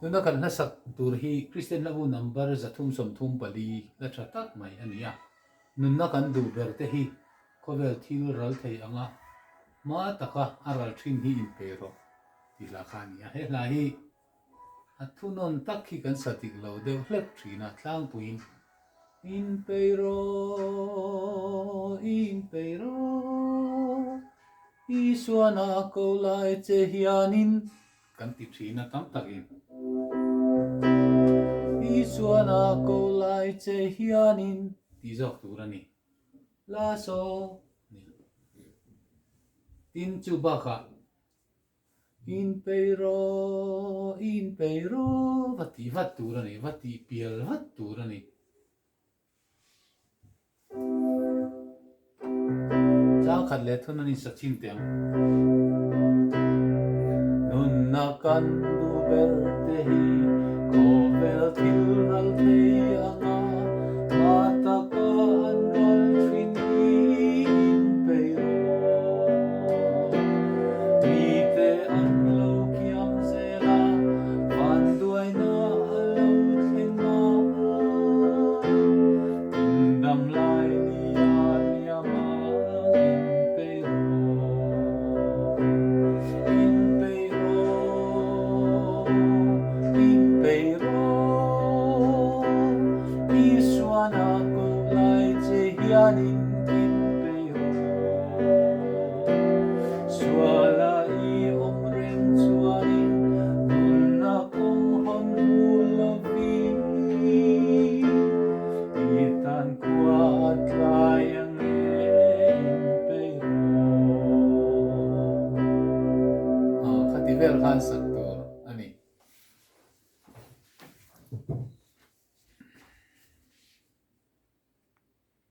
Nunna kan nasak tur hi Christian labu number zathum som thum pali la thatak mai ania Nunna kan du berte hi kovel thil ral thei anga ma taka aral thin hi in pero tila khania he la hi athunon tak hi kan satik lo deuh hlek thina tlang puin in pero Isuana ko lai che hianin kan ti thina tam takin Isuana ko lai che hianin ti jok turani la so tin chu baka in pero vati vat turani vati piel vat turani Chao khat le thun ani sachin tiang Nunna kan du berte hi kovel thil ral thei anga mata ka an ral thin hi in pero mi te an lo kiam zela van duai na alo thlena indam lai nia ma Isuana ko lai che hianin in pero Suala I om rem chuanin Nunna kong hon hulavi Itan kwa at layang in pero Khativel khan sak